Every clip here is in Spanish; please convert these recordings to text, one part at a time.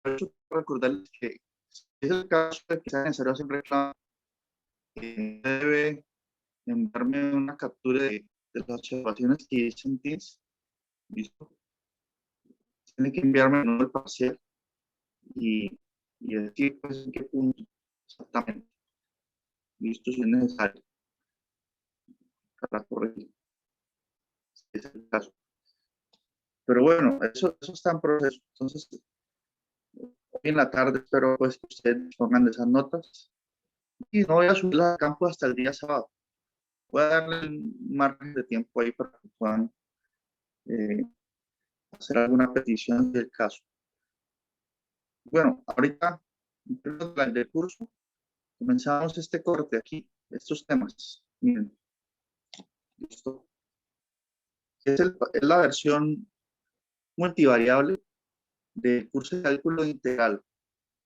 aprovecho para recordarles que si es el caso de que sea necesario hacer reclamo, debe enviarme una captura de las observaciones que hice en Teams. ¿Listo? Tiene que enviarme el número parcial y, y decir pues en qué punto exactamente. Listo, si es necesario para corregir. Si es el caso. Pero bueno, eso está en proceso. Entonces, hoy en la tarde espero pues que ustedes pongan de esas notas y no voy a subirlas a campo hasta el día sábado. Voy a darle un margen de tiempo ahí para que puedan eh, hacer alguna petición del caso. Bueno, ahorita, en plan del curso, comenzamos este corte aquí, estos temas. Miren, esto es la versión multivariable del curso de cálculo integral.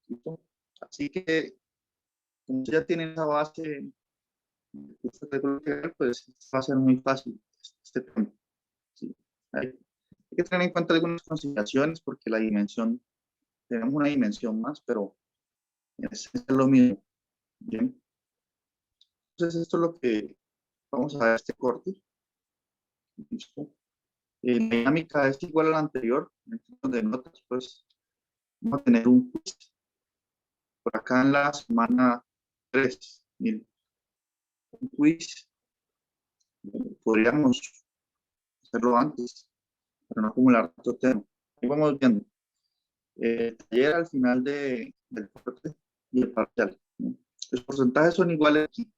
¿Listo? Así que, como ya tienen esa base del curso de cálculo integral, pues va a ser muy fácil este tema. ¿Sí? Hay que tener en cuenta algunas consideraciones porque la dimensión, tenemos una dimensión más, pero es lo mismo. Bien. Entonces, esto es lo que vamos a ver este corte. ¿Listo? La dinámica es igual a la anterior. En términos de notas, pues vamos a tener un quiz por acá en la semana 3. Miren, un quiz. Podríamos hacerlo antes para no acumular tanto tema. Ahí vamos viendo. Taller al final del corte y el parcial. Los porcentajes son iguales aquí.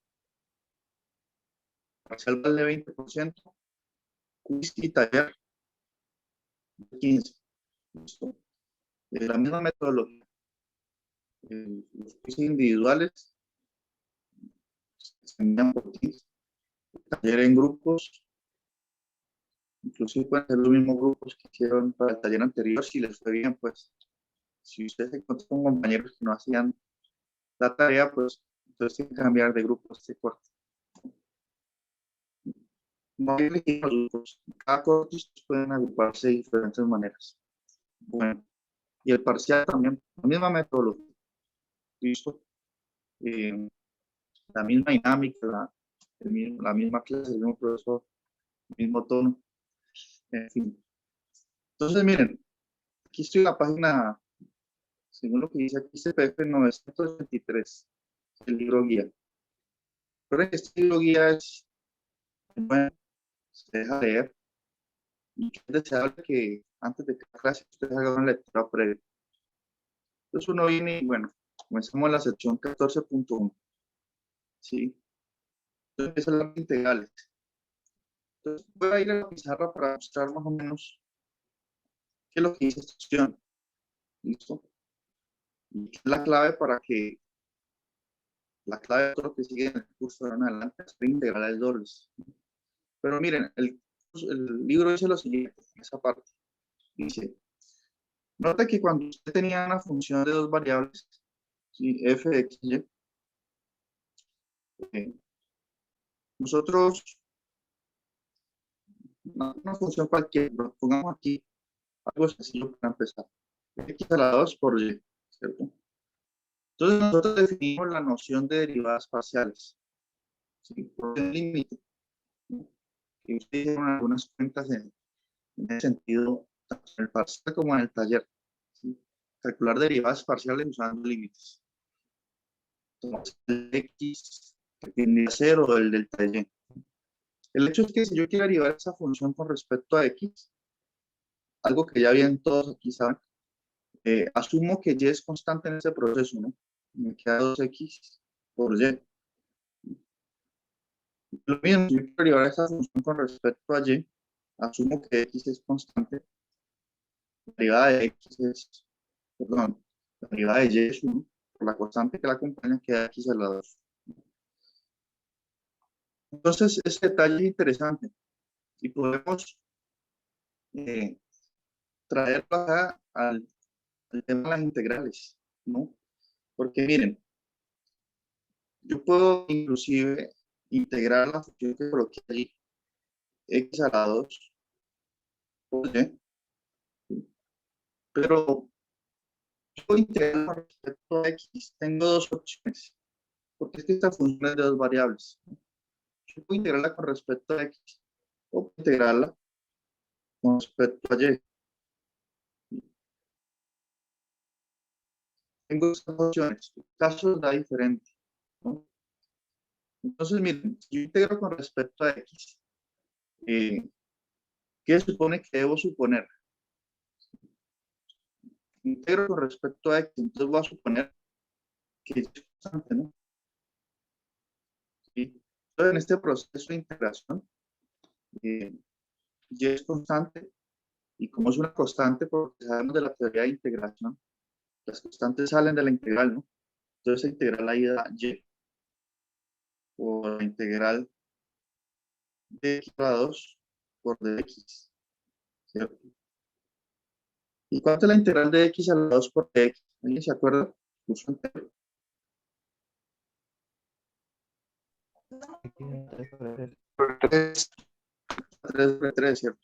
Parcial vale 20%, quiz y taller 15%. ¿Listo? La misma metodología. Los quiz individuales se envían por Teams, taller en grupos, inclusive pueden ser los mismos grupos que hicieron para el taller anterior, si les fue bien, pues, si ustedes se encuentran con compañeros que no hacían la tarea, pues, entonces tienen que cambiar de grupo este corte. No hay elegir los grupos, cada corte pueden agruparse de diferentes maneras. Bueno, y el parcial también, la misma metodología, ¿listo? La misma dinámica, la misma clase, el mismo profesor, el mismo tono, en fin. Entonces, miren, aquí estoy en la página, según lo que dice aquí, CPF 983, el libro guía. Pero este libro guía es, bueno, se deja leer y es deseable que antes de cada clase ustedes hagan una lectura previa. Entonces uno viene y, bueno, comenzamos la sección 14.1, ¿sí? Entonces empiezan las integrales. Entonces voy a ir a la pizarra para mostrar más o menos qué es lo que dice esta opción. ¿Listo? Y qué es la clave para que la clave de todo lo que sigue en el curso de en adelante es integrales dobles. Pero miren, el libro dice lo siguiente, en esa parte. Dice, nota que cuando usted tenía una función de dos variables, ¿sí? F de x, y, nosotros, una función cualquiera, pongamos aquí algo sencillo para empezar. X a la 2 por y, ¿cierto? Entonces nosotros definimos la noción de derivadas parciales, ¿sí? Por el límite, ¿no? Que ustedes hicieron algunas cuentas en ese sentido, tanto en el parcial como en el taller, ¿sí? Calcular derivadas parciales usando límites. Entonces, el X que tiende a 0 el delta Y. El hecho es que si yo quiero derivar esa función con respecto a X, algo que ya bien todos aquí saben, asumo que Y es constante en ese proceso, ¿no? Me queda 2X por Y. Lo mismo, si yo quiero derivar esa función con respecto a Y, asumo que X es constante. La derivada de X es, perdón, la derivada de Y es 1, por la constante que la acompaña queda X a la 2. Entonces, este detalle es interesante y podemos eh, traerlo acá al tema de las integrales, ¿no? Porque miren, yo puedo inclusive integrar la función que coloqué allí, x a la 2, por y, pero Yo puedo integrar con respecto a X, tengo dos opciones, porque es que esta función es de dos variables. Yo puedo integrarla con respecto a X, o puedo integrarla con respecto a Y. Tengo estas opciones, el caso da diferente, ¿no? Entonces, miren, si yo integro con respecto a X, ¿qué supone que debo suponer? Integro con respecto a X, entonces voy a suponer que Y es constante, ¿no? ¿Sí? Entonces, en este proceso de integración, Y es constante, y como es una constante, porque sabemos de la teoría de integración, las constantes salen de la integral, ¿no? Entonces, la integral ahí da Y, o la integral de X a la 2 por dx, ¿cierto? ¿Y cuánto es la integral de X a la 2 por dx? ¿Alguien se acuerda? Curso anterior. 3 sobre 3, ¿cierto?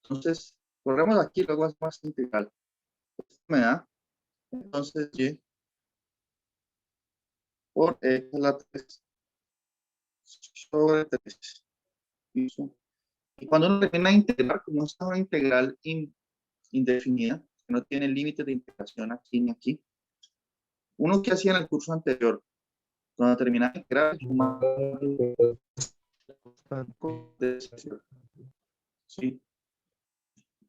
Entonces, corremos aquí, luego hacemos esta integral. Esto me da, entonces, Y por X a la 3 sobre 3. ¿Listo? Y cuando uno termina de integrar, como esta es una integral indefinida, que no tiene límites de integración aquí ni aquí, uno que hacía en el curso anterior, cuando termina de integrar, suma ¿sí?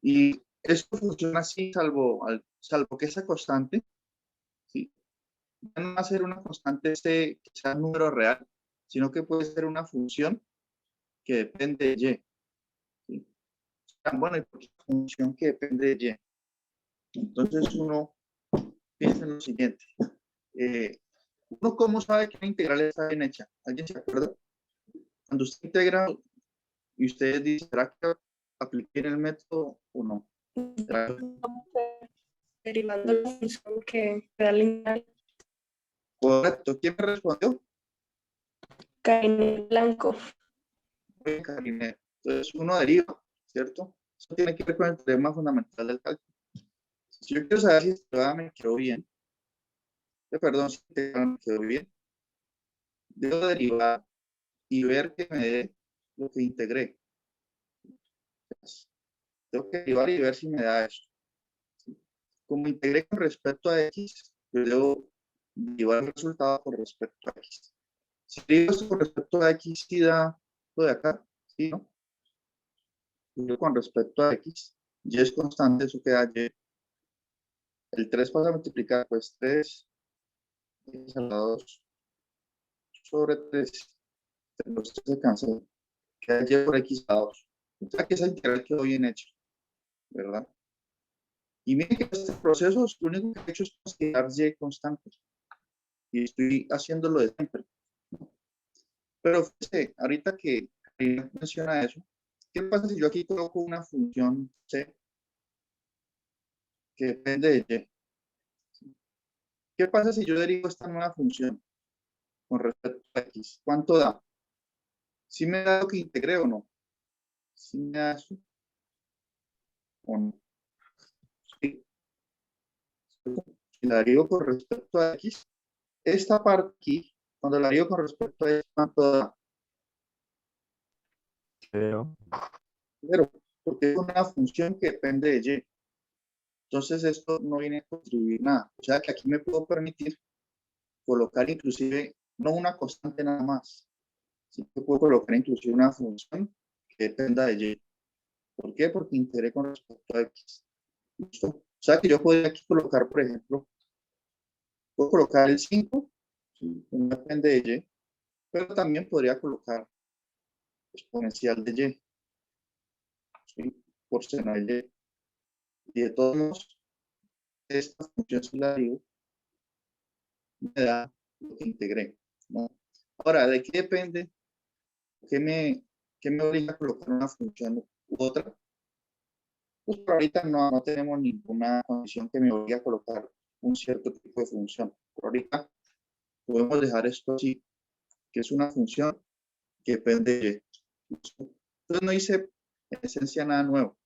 Y esto funciona así, salvo que esa constante, ¿sí? No va a ser una constante que sea un número real, sino que puede ser una función que depende de Y. ¿Sí? Bueno, y por qué función que depende de Y. Entonces uno piensa en lo siguiente. ¿Uno cómo sabe que la integral está bien hecha? ¿Alguien se acuerda? Cuando usted integra y usted dice, ¿será que apliqué en el método o no? Derivando la función que da lineal. Correcto. ¿Quién me respondió? Karine Blanco. Muy bien, Karine. Entonces uno deriva, ¿cierto? Eso tiene que ver con el tema fundamental del cálculo. Si yo quiero saber si esto me quedó bien, perdón, si me quedó bien, debo derivar y ver que me dé lo que integré. Tengo que derivar y ver si me da eso. Como integré con respecto a X, yo debo derivar el resultado con respecto a X. Si digo esto con respecto a X, sí da lo de acá, ¿sí, no? Yo con respecto a X, Y es constante, eso queda Y. El 3 para multiplicar, pues 3 X a la 2 sobre 3. Los 3 se cancelan. Queda Y por X a la 2. O sea que esa integral quedó bien hecha, ¿verdad? Y miren que este proceso, lo único que he hecho es considerar Y constante. Y estoy haciéndolo de siempre. Pero fíjese, ahorita que menciona eso, ¿qué pasa si yo aquí coloco una función C que depende de Y? ¿Qué pasa si yo derivo esta nueva función con respecto a X? ¿Cuánto da? ¿Sí me da lo que integré o no? ¿Sí me da eso o no? Sí. Si la derivo con respecto a X, esta parte aquí, cuando la derivo con respecto a X, ¿cuánto da? Cero. Cero, porque es una función que depende de Y. Entonces esto no viene a contribuir nada. O sea que aquí me puedo permitir colocar inclusive, no una constante nada más, sino que puedo colocar inclusive una función que dependa de Y. ¿Por qué? Porque integré con respecto a X. ¿Listo? O sea que yo podría aquí colocar, por ejemplo, puedo colocar el 5, ¿sí? No depende de Y, pero también podría colocar exponencial de Y, ¿sí? Por seno de Y. Y de todos modos, esta función si la digo, me da lo que integré, ¿no? Ahora, ¿de qué depende? ¿Qué me obliga a colocar una función u otra? Pues por ahorita no tenemos ninguna condición que me obligue a colocar un cierto tipo de función. Por ahorita podemos dejar esto así, que es una función que depende de Y. Entonces no hice en esencia nada nuevo.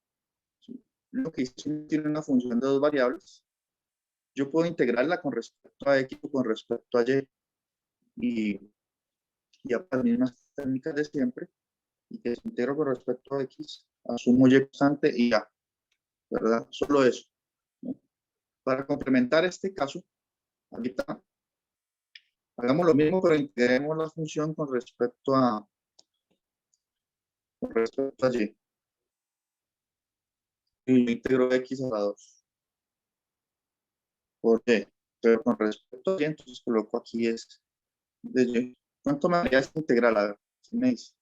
¿Sí? Lo que hice es tiene una función de dos variables. yo puedo integrarla con respecto a X o con respecto a Y y ya para las mismas técnicas de siempre y que se integro con respecto a X, asumo Y constante y ya, ¿verdad? Solo eso, ¿no? Para complementar este caso, ahorita hagamos lo mismo, pero integremos la función con respecto a Y. Y yo integro X a la 2 por Y, pero con respecto a Y, entonces coloco aquí es de Y. ¿Cuánto me daría esta integral? A ver, si me dice,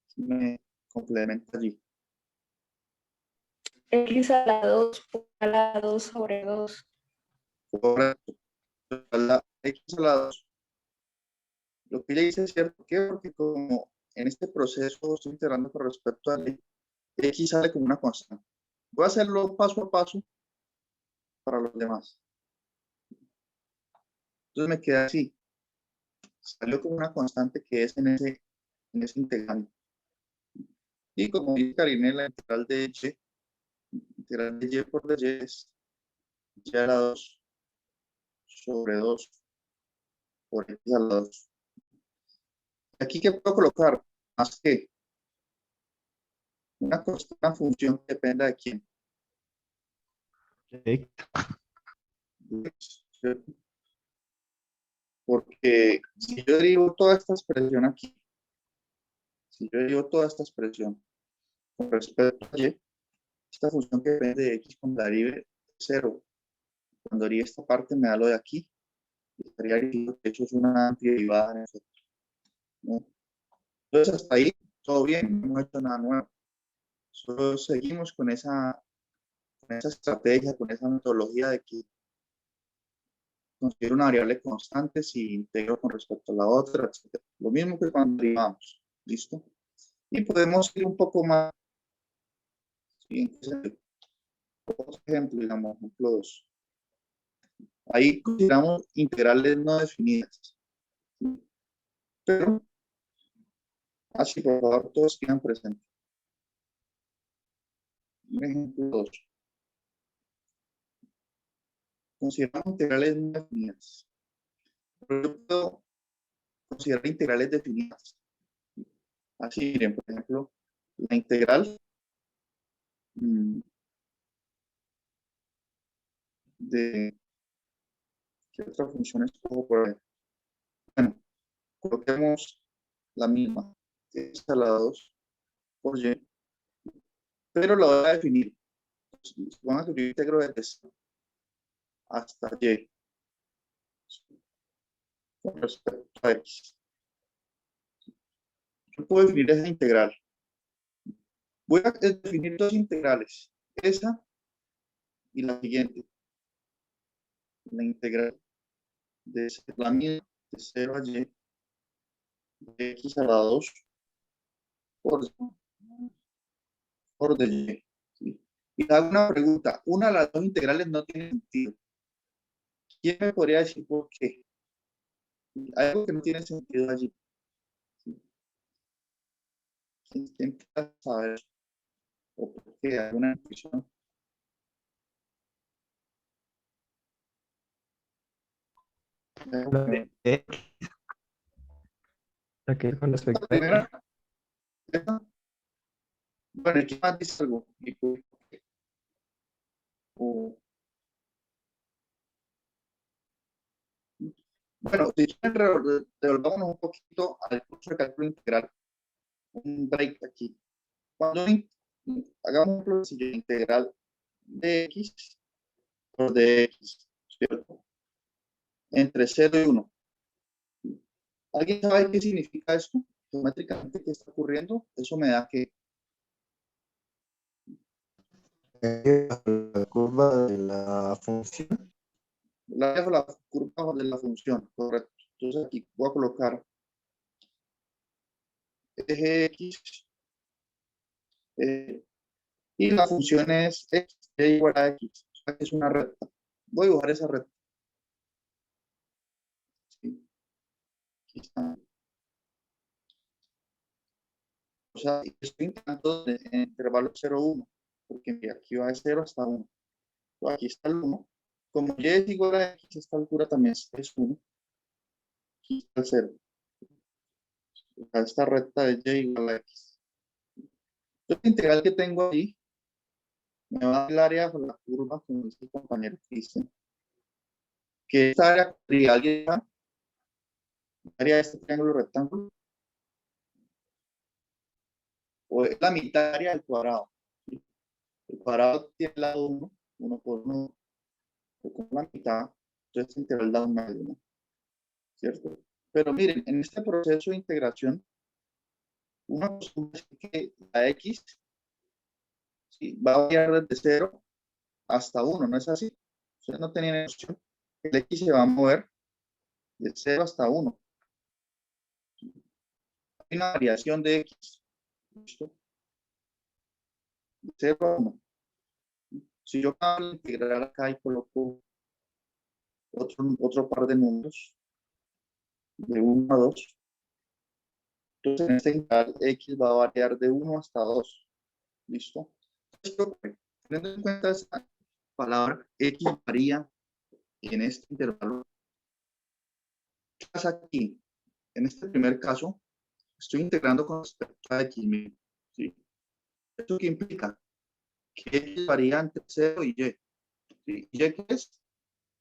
si me complementa allí. X a la 2 a la 2 sobre 2. Correcto. La X a la 2. Lo que ella dice es cierto. ¿Por qué? Porque como en este proceso estoy integrando con respecto a Y, X sale como una constante. Voy a hacerlo paso a paso para los demás. Entonces me queda así. Salió como una constante que es en ese integrando. Y como dice Karine, la integral de Y por Y es Y a la 2 sobre 2 por X a la 2. Aquí, ¿qué puedo colocar? Más que una función que dependa de quién. Porque si yo derivo toda esta expresión aquí, si yo derivo toda esta expresión con respecto a Y, esta función que depende de X cuando derive 0, cuando derive esta parte me da lo de aquí, estaría diciendo que eso es una antiderivada en efecto, ¿no? Entonces hasta ahí todo bien, no hemos hecho nada nuevo. Solo seguimos con esa estrategia, con esa metodología de que considero una variable constante si integro con respecto a la otra, etc. Lo mismo que cuando derivamos. ¿Listo? Y podemos ir un poco más. Siguiente ejemplo, digamos, ejemplo 2. Ahí consideramos integrales no definidas. Pero, así por favor, todos quedan presentes. Ejemplo 2. Consideramos integrales no definidas. Pero yo puedo considerar integrales definidas. Así, miren, por ejemplo, la integral de ¿qué otra función escojo por ahí? Bueno, coloquemos la misma, que es a la 2 por Y, pero la voy a definir. Suponga que yo integro desde 0 hasta Y con respecto a X. Yo puedo definir esa integral. Voy a definir dos integrales, esa y la siguiente. La integral de la misma de 0 a Y de X a la 2 por de Y. ¿Sí? Y hago una pregunta. Una de las dos integrales no tiene sentido. ¿Quién me podría decir por qué? Hay algo que no tiene sentido allí. ¿Quién quiere saber? ¿O por qué? ¿Alguna intuición? La que con La respecto a X. primera, esta. Bueno, ¿y qué más dice algo? O, bueno, si quieren, devolvámonos un poquito al curso de cálculo integral. Un break aquí. Cuando hagamos lo siguiente, integral de X por de X, ¿cierto? Entre 0 y 1. ¿Alguien sabe qué significa esto? Geométricamente, ¿qué está ocurriendo? Eso me da que La curva de la función. la curva de la función, correcto. Entonces aquí voy a colocar eje X y la función es X igual a X, o sea que es una recta. Voy a dibujar esa recta. ¿Sí? Aquí está. O sea, estoy intentando en intervalo 0, 1, porque aquí va de 0 hasta 1. Aquí está el 1. Como y es igual a x, esta altura también es 1. Aquí está el 0. Acá esta recta de y igual a x. Entonces, la integral que tengo ahí me va a dar el área por la curva, como dice el compañero que dice, que esta área podría alguien el área de este triángulo rectángulo, o es la mitad área del cuadrado. ¿Sí? El cuadrado tiene el lado 1, 1 por 1, o con la mitad, entonces integral da un medio, ¿no? ¿Cierto? Pero miren, en este proceso de integración, una cosa es que la x, ¿sí?, va a variar desde 0 hasta 1, ¿no es así? Ustedes no tenían opción. El x se va a mover de 0 hasta 1. Hay una variación de x. ¿Listo? De 0 a 1. Si yo acabo de integrar acá y coloco otro par de números, de 1 a 2, entonces en este integral x va a variar de 1 hasta 2. ¿Listo? Esto, teniendo en cuenta esta palabra, x varía en este intervalo. ¿Qué pasa aquí? En este primer caso, estoy integrando con respecto a x. ¿Sí? ¿Esto qué implica? Que x varía entre 0 y y. ¿Sí? ¿Y qué es?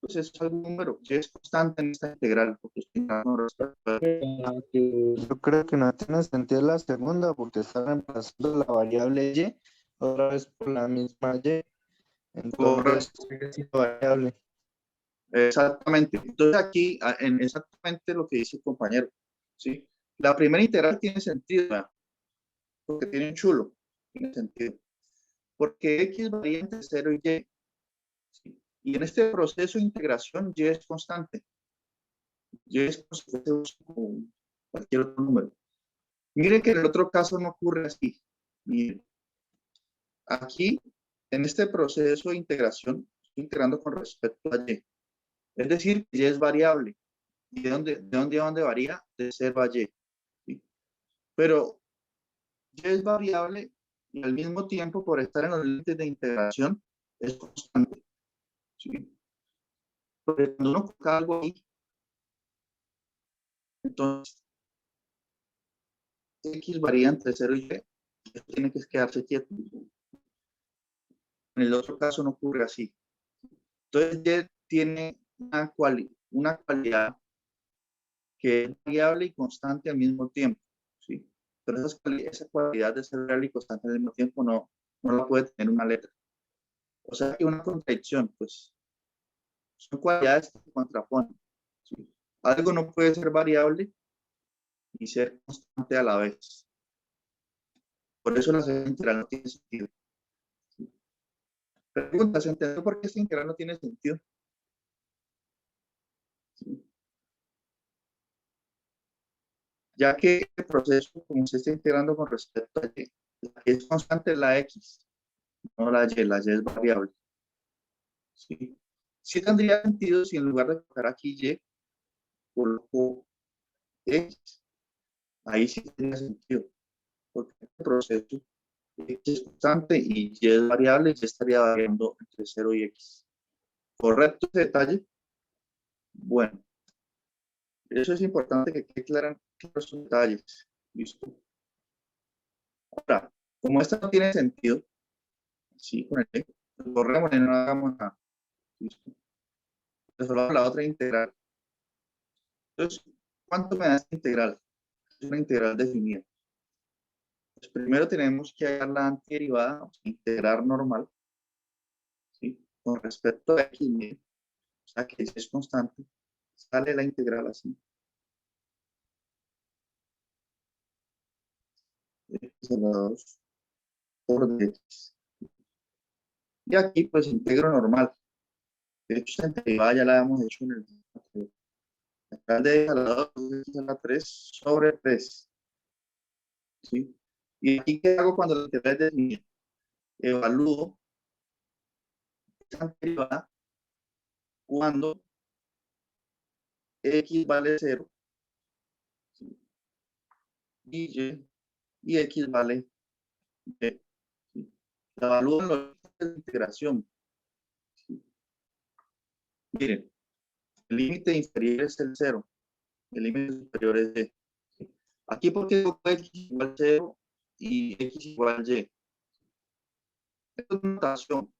Pues es algún número, y es constante en esta integral, porque estoy integrando con respecto a Yo creo que no tiene sentido la segunda porque está reemplazando la variable y otra vez por la misma y. Entonces, correcto. sigue siendo variable. Exactamente. Entonces aquí, en exactamente lo que dice el compañero, ¿sí? La primera integral tiene sentido, ¿verdad? Porque tiene un chulo, tiene sentido. Porque x varía entre 0 y y. ¿Sí? Y en este proceso de integración, y es constante. Y es constante como cualquier otro número. Miren que en el otro caso no ocurre así. Miren, aquí, en este proceso de integración, estoy integrando con respecto a y. Es decir, y es variable. ¿Y de dónde varía? De 0 a y. ¿Sí? Pero y es variable y al mismo tiempo, por estar en los límites de integración, es constante. ¿Sí? Porque cuando uno coloca algo ahí, entonces x varía entre 0 y y, eso tiene que quedarse quieto. En el otro caso no ocurre así. Entonces y tiene una cualidad que es variable y constante al mismo tiempo. ¿Sí? Pero esa cualidad de ser variable y constante al mismo tiempo no la puede tener una letra. O sea que una contradicción, pues son cualidades que se contraponen. ¿Sí? Algo no puede ser variable y ser constante a la vez. Por eso la segunda integral no tiene sentido. ¿Sí? Pregunta, ¿se entendió por qué esta integral no tiene sentido? ¿Sí? Ya que el proceso, como se está integrando con respecto a y, la que es constante es la x, no la y es variable. ¿Sí? Sí tendría sentido si en lugar de colocar aquí y, coloco x, ahí sí tendría sentido, porque este proceso x es constante y y es variable, y estaría variando entre 0 y x. ¿Correcto ese detalle? Bueno, eso es importante que quede claro esos detalles. ¿Listo? Ahora, como esto no tiene sentido, sí, con el borremos y no hagamos nada. ¿Listo? Resolvamos la otra integral. Entonces, ¿cuánto me da esta integral? Es una integral definida. Pues primero tenemos que hallar la antiderivada, o sea, integrar normal, ¿sí? Con respecto a x, o sea, que es constante, sale la integral así. X a la 2 por dx. Y aquí, pues, integro normal. De hecho, esta derivada ya la habíamos hecho en el anterior. Acá de x a la 2 x a la 3 sobre 3. ¿Sí? Y aquí, ¿qué hago cuando la integral es definida? Evalúo esta derivada cuando x vale 0, ¿sí? Y x vale y. ¿Sí? La evalúo en los límites de integración. ¿Sí? Miren, el límite inferior es el 0, el límite superior es y. Aquí porque tengo x igual 0 y x igual y. Esto es notación,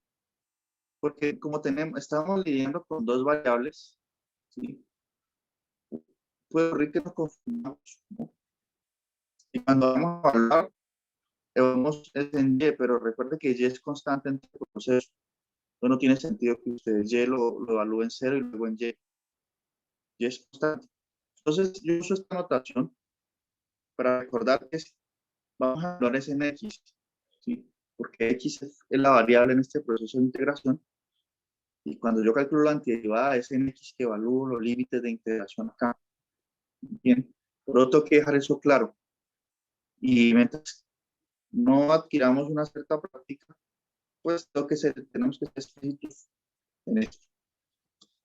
porque como estamos lidiando con dos variables, ¿sí? Puede ocurrir que nos confundamos, ¿no? Y cuando vamos a hablar, vamos es en y, pero recuerde que y es constante en todo el proceso. Entonces no tiene sentido que ustedes y lo evalúen 0 y luego en y. Y es constante. Entonces yo uso esta notación para recordar que vamos a hablar es en x, ¿sí? Porque x es la variable en este proceso de integración. Y cuando yo calculo la antiderivada, es en x que evalúo los límites de integración acá. Bien, por otro, tengo que dejar eso claro. Y mientras no adquiramos una cierta práctica, pues tenemos que ser explícitos en esto.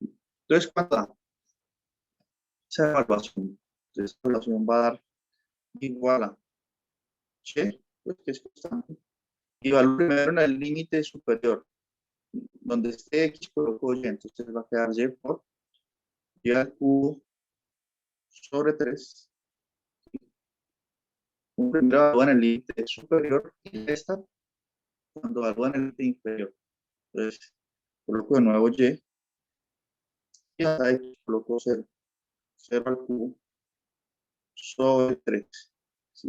Entonces, cuando esa evaluación, esa evaluación va a dar igual a y, pues que es constante. Y evalúo primero en el límite superior, donde esté x coloco y, entonces va a quedar y por y al cubo sobre 3. Un primero evalúa en el límite superior y esta cuando evalúa en el límite inferior. Entonces, coloco de nuevo y hasta x coloco 0. 0 al cubo sobre 3. ¿Sí?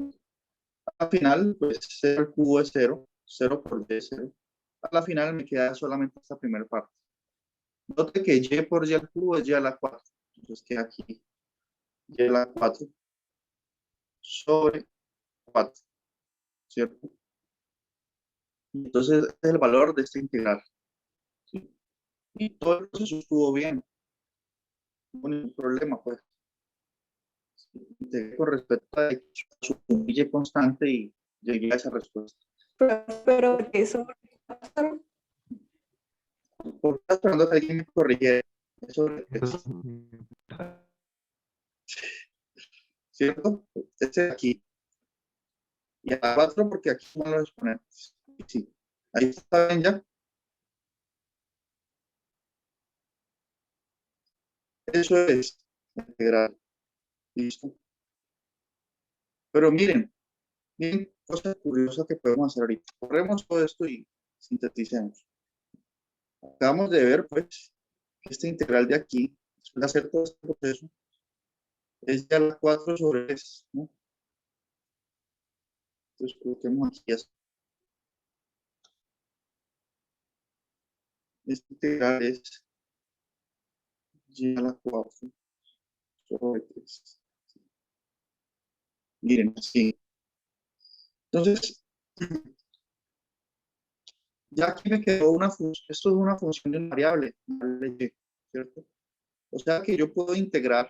Al final, pues 0 al cubo es 0. 0 por y es 0. A la final me queda solamente esta primera parte. Note que y por y al cubo es y a la 4. Entonces queda aquí y a la 4 sobre 4. ¿Cierto? Entonces es el valor de este integral. ¿Sí? Y todo el proceso estuvo bien. No hubo ningún problema, pues. Integré con respecto a su y constante y llegué a esa respuesta. Pero eso pasaron. ¿Por qué esperando que alguien me corrigiera? Eso es cierto. Este de aquí. Y a 4 porque aquí son los exponentes. Sí. Ahí está bien ya. Eso es integral. Listo. Pero miren, cosa curiosa que podemos hacer ahorita. Corremos todo esto y sinteticemos. Acabamos de ver, pues, que este integral de aquí, después de hacer todo este proceso, es ya la 4 sobre 3, ¿no? Entonces, coloquemos aquí esto. Este integral es y a la 4 sobre 3. Miren, así. Entonces, ya aquí me quedó una función, esto es una función de una variable, ¿cierto? O sea que yo puedo integrar,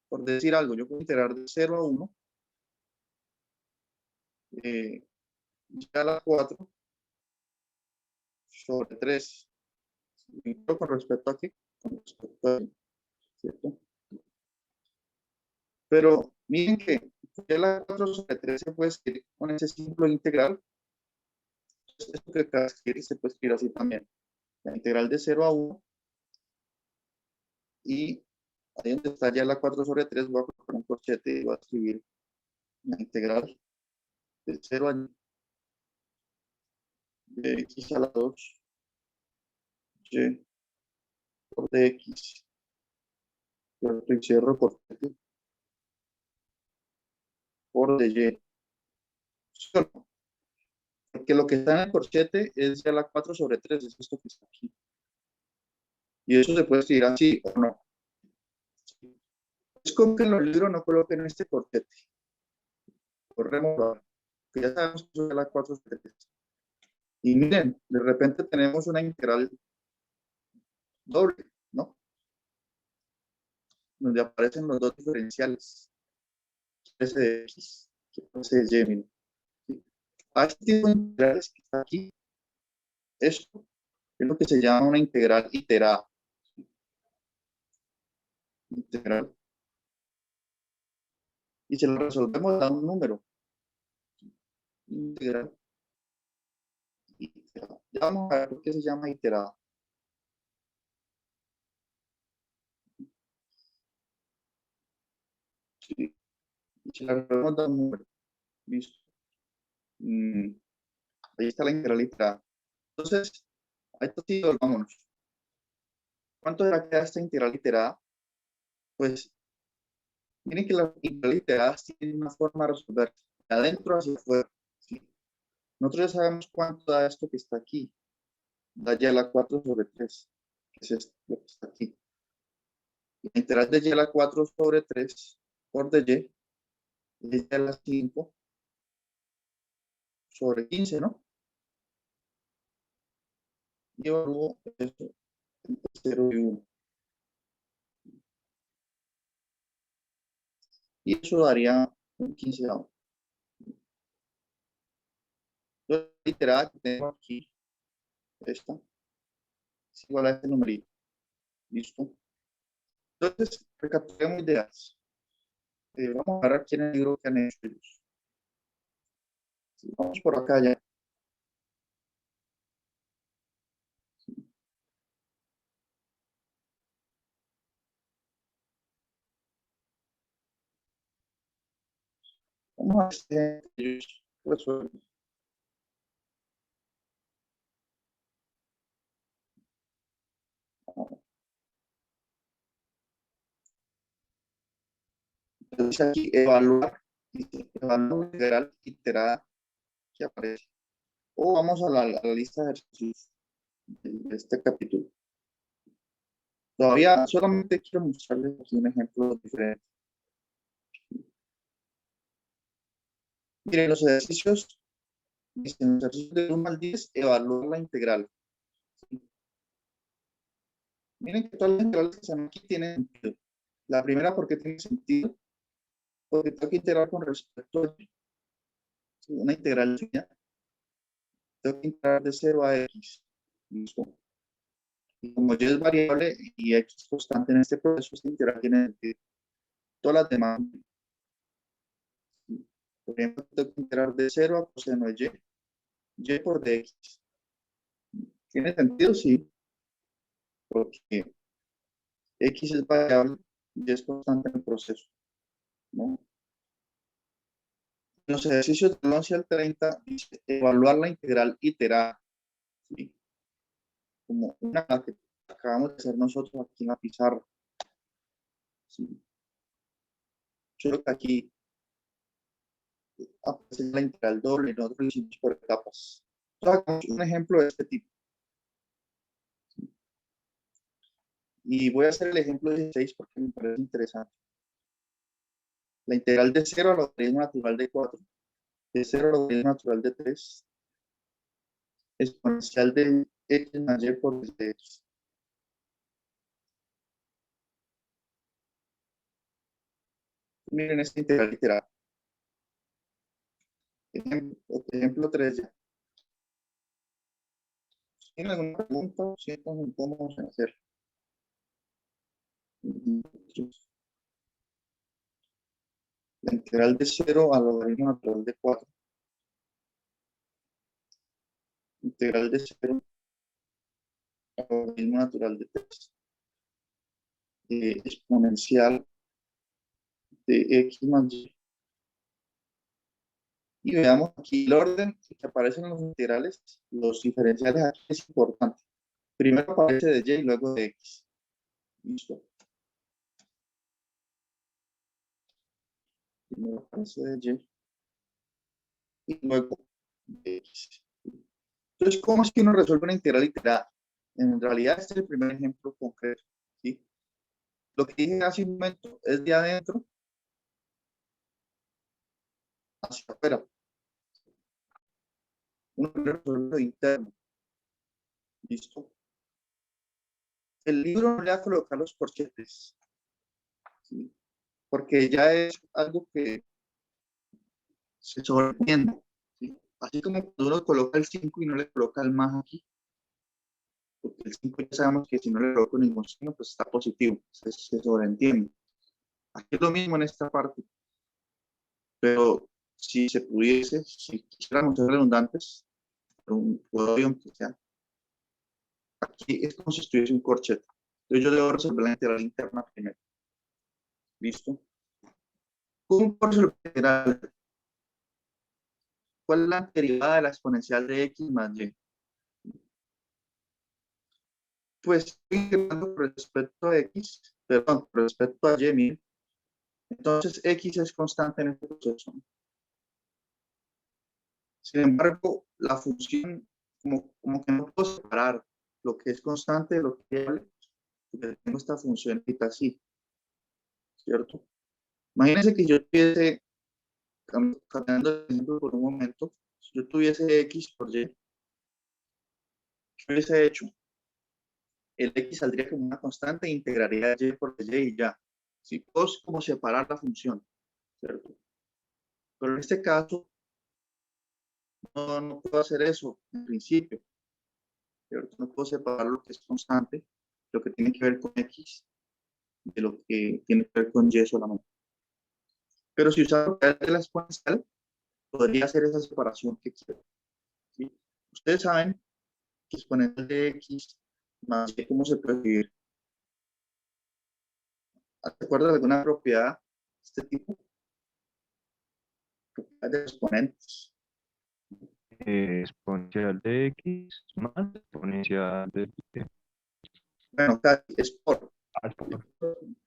por decir algo, yo puedo integrar de 0 a 1, y a la 4 sobre 3. Con respecto a aquí, con respecto a, ¿cierto? Pero miren que ya la 4 sobre 3 se puede escribir con ese símbolo integral. Entonces, esto que acá se puede escribir así también. La integral de 0 a 1 y ahí donde está ya la 4 sobre 3 voy a colocar un corchete y voy a escribir la integral de 0 a de x a la 2 y por dx. Yo cierro corchete por dy. Porque lo que está en el corchete es ya la 4 sobre 3, es esto que está aquí. Y eso se puede escribir así o no. Es como que en los libros no coloquen este corchete. Corremos ahora, que ya sabemos que es la 4 sobre 3. Y miren, de repente tenemos una integral doble, ¿no? Donde aparecen los dos diferenciales. Ese de x, ese de y, miren. ¿Sí? A este tipo de integrales que está aquí, esto es lo que se llama una integral iterada. Integral. Y se lo resolvemos dando un número. Integral. Iterada. Ya vamos a ver por qué se llama iterada. Si la resolvemos da un número. Listo. Ahí está la integral literal A. Entonces, a esto sí, vámonos. ¿Cuánto era que da esta integral literal A? Pues, miren que las integral literal A tienen una forma de resolver de adentro hacia afuera. ¿Sí? Nosotros ya sabemos cuánto da esto que está aquí. Da y a la 4 sobre 3, que es esto, lo que está aquí. La integral de y a la 4 sobre 3 por dy es y a la 5 sobre 15, ¿no? Y evalúo eso entre 0 y 1. Y eso daría un 15avo. Entonces, la literal que tengo aquí, esta, es igual a este numerito. ¿Listo? Entonces, recapitulemos ideas. Vamos a ver aquí en el libro que han hecho ellos. Vamos por acá ya. Vamos a ver si ellos resuelven. Entonces aquí evaluar, dice, evaluar la integral iterada que aparece. O vamos a la lista de ejercicios de este capítulo. Todavía solamente quiero mostrarles aquí un ejemplo diferente. Miren, los ejercicios, dicen los ejercicios de 1 al 10, evaluar la integral. Miren que todas las integrales que están aquí tienen sentido. La primera, ¿por qué tiene sentido? Porque tengo que integrar con respecto a una integral lineal. Tengo que integrar de 0 a x. ¿Listo? Y como y es variable y x es constante en este proceso, esta integral tiene sentido. Todas las demás. Por ejemplo, tengo que integrar de 0 a coseno de y por dx. ¿Tiene sentido? Sí. Porque x es variable y es constante en el proceso, ¿no? En los ejercicios del 11 al 30 dice evaluar la integral iterada, ¿sí? Como una que acabamos de hacer nosotros aquí en la pizarra, ¿sí? Solo que aquí aparece la integral doble y nosotros lo hicimos por etapas. Entonces, un ejemplo de este tipo. Y voy a hacer el ejemplo 16 porque me parece interesante. La integral de 0 al logaritmo natural de 4, de 0 al logaritmo natural de 3, exponencial de x más y por x. Miren esta integral literal. Ejemplo 3 ya. ¿Tienen alguna pregunta? Sí, ¿cómo vamos a hacer? La integral de 0 al logaritmo natural de 4. Integral de 0 al logaritmo natural de 3. Exponencial de x más y. Y veamos aquí el orden que aparecen en los integrales, los diferenciales aquí es importante. Primero aparece de y, luego de x. Listo. Primero aparece de y luego de x. Entonces, ¿cómo es que uno resuelve una integral iterada? En realidad, este es el primer ejemplo concreto, ¿sí? Lo que dije hace un momento es de adentro hacia afuera. Uno resuelve lo interno. ¿Listo? El libro no le va a colocar los corchetes, ¿sí? Porque ya es algo que se sobreentiende, ¿sí? Así como cuando uno coloca el 5 y no le coloca el más aquí, porque el 5 ya sabemos que si no le coloco ningún signo, pues está positivo, se sobreentiende. Aquí es lo mismo en esta parte, pero si se pudiese, si quisiéramos ser redundantes, puedo aunque sea, aquí es como si estuviese un corchete. Entonces yo debo resolver la integral interna primero. ¿Listo? ¿Cómo por su integral? ¿Cuál es la derivada de la exponencial de x más y? Pues estoy integrando con respecto a x, perdón, con respecto a y, miren. Entonces x es constante en este proceso. Sin embargo, la función, como que no puedo separar lo que es constante de lo que es variable, porque tengo esta función así, ¿cierto? Imagínense que yo tuviese, cambiando de ejemplo por un momento, si yo tuviese x por y, ¿qué hubiese hecho? El x saldría como una constante e integraría y por y y ya. ¿Sí? Puedo como separar la función, ¿cierto? Pero en este caso, no puedo hacer eso en principio, ¿cierto? No puedo separar lo que es constante, lo que tiene que ver con x, de lo que tiene que ver con y solamente. Pero si usara el de la exponencial, podría hacer esa separación que quiero, ¿sí? Ustedes saben que exponencial de x más y, ¿cómo se puede escribir? ¿Te acuerdas de alguna propiedad de este tipo? Propiedad de exponentes. Exponencial de x más exponencial de y. Bueno, casi es por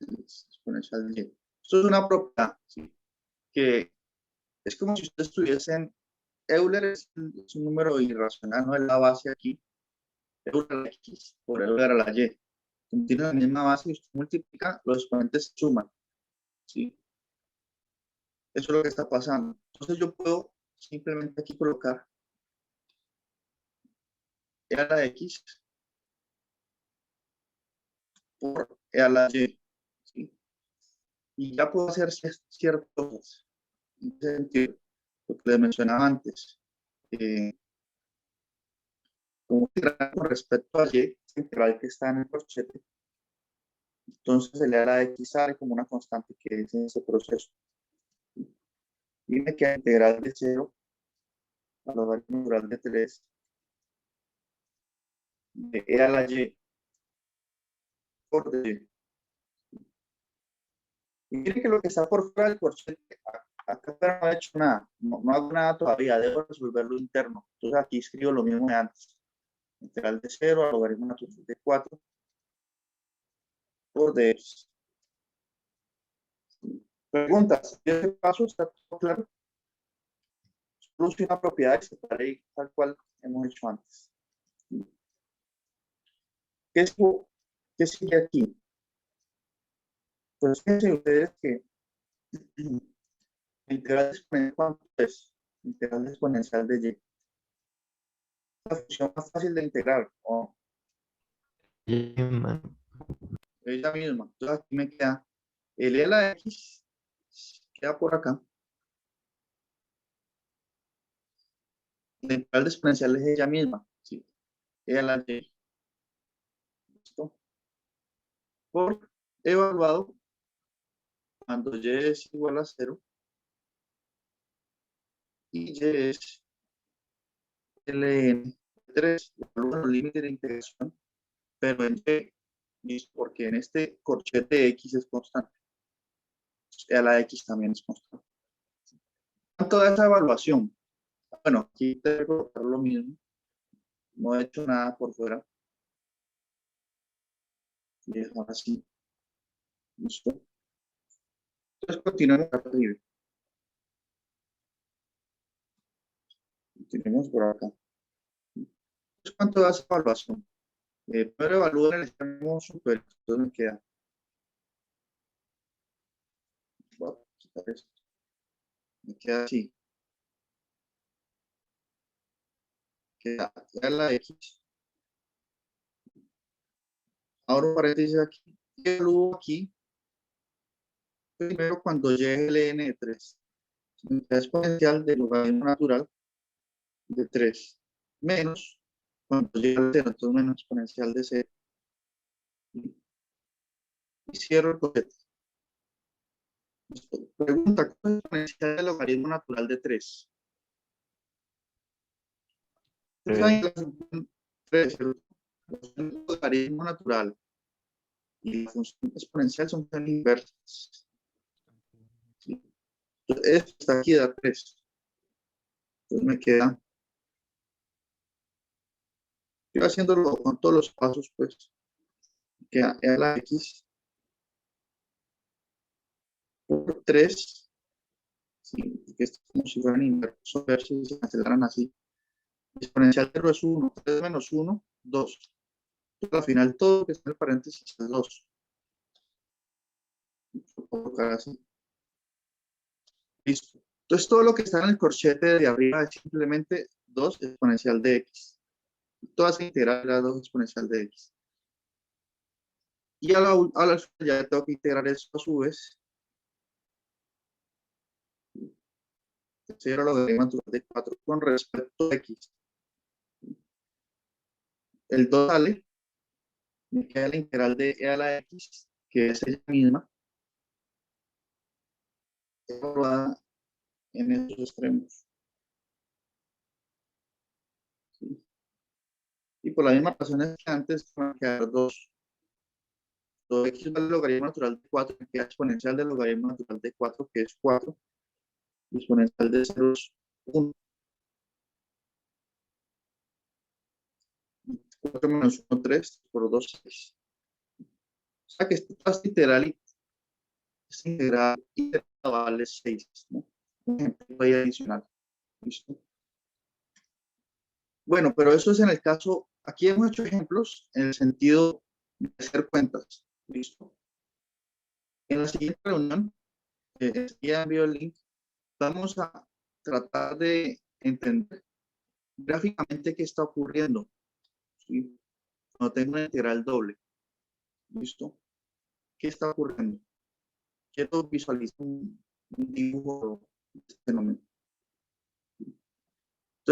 exponencial de y. Esto es una propiedad, ¿sí? Que es como si ustedes tuviesen, Euler es un número irracional, no es la base aquí, Euler a la x por Euler a la y. Como tiene la misma base y usted multiplica, los exponentes se suman, ¿sí? Eso es lo que está pasando. Entonces yo puedo simplemente aquí colocar e a la x por e a la y, ¿sí? Y ya puedo hacer ciertas cosas. En ese sentido, lo que les mencionaba antes. Como integral con respecto a y, integral que está en el corchete, entonces el e a la x sale como una constante que es en ese proceso. Y me queda integral de 0 a la variable natural de 3 de e a la y por d. Y miren que lo que está por fuera del corchete, acá no he hecho nada, no hago nada todavía, debo resolverlo interno. Entonces aquí escribo lo mismo de antes. Integral de 0 a logaritmo natural de 4 por dx. Preguntas, ¿este paso está todo claro? Solo usé una propiedad y separé tal cual hemos hecho antes. ¿Qué sigue aquí? Pues fíjense ustedes que la integral exponencial, ¿cuánto es? Integral exponencial de y. La función más fácil de integrar, ¿o? Ella misma. Entonces aquí me queda el e a la x, queda por acá. La integral exponencial es ella misma, ¿sí? E a la y. ¿Listo? Por evaluado cuando y es igual a 0 y y es ln 3, los límites de integración, pero en y, porque en este corchete x es constante, e a la x también es constante. Toda esa evaluación, bueno, aquí te voy a colocar lo mismo, no he hecho nada por fuera, y dejar así, listo. Entonces continuemos acá arriba, continuemos por acá. Entonces, ¿cuánto da esa evaluación? Primero evalúo en el extremo superior, entonces me queda, voy a quitar esto, me queda así, queda e a la x, ahora un paréntesis aquí, y evalúo aquí, primero cuando llegue el n de 3, unidad exponencial del logaritmo natural de 3, menos cuando llegue al 0, entonces menos exponencial de 0, y cierro el cohete. Pregunta, ¿cuál es la exponencial del logaritmo natural de 3? Ustedes saben que la función 3, el logaritmo natural y la función exponencial son funciones inversas, ¿sí? Entonces, esto está aquí da 3. Entonces me queda, yo haciéndolo con todos los pasos, pues, queda e a la x por 3, ¿sí? Que esto es como si fueran inversos, ver si se cancelaran así. Exponencial 0 es 1, 3 menos 1, 2. Entonces, al final todo que está en el paréntesis es 2. Lo puedo colocar así. Listo. Entonces todo lo que está en el corchete de arriba es simplemente 2 exponencial de x. Toda esa integral era 2 exponencial de x. Y a la ya tengo que integrar eso a su vez. Ese era logaritmo natural de 4 con respecto a x. El 2 sale, me queda la integral de e a la x, que es ella misma, evaluada en esos extremos. ¿Sí? Y por la misma razón es que antes van a quedar 2. 2x vale el logaritmo natural de 4, me queda exponencial del logaritmo natural de 4, que es 4. Exponencial de 0 es 1. 4 menos 1, 3, por 2, 6. O sea que esta integral vale 6, ¿no? Un ejemplo ahí adicional. ¿Listo? Bueno, pero eso es en el caso, aquí hemos hecho ejemplos en el sentido de hacer cuentas. ¿Listo? En la siguiente reunión, ya envío el link, vamos a tratar de entender gráficamente qué está ocurriendo. ¿Sí? Cuando tengo una integral doble. ¿Listo? ¿Qué está ocurriendo? Quiero visualizar un dibujo de este fenómeno.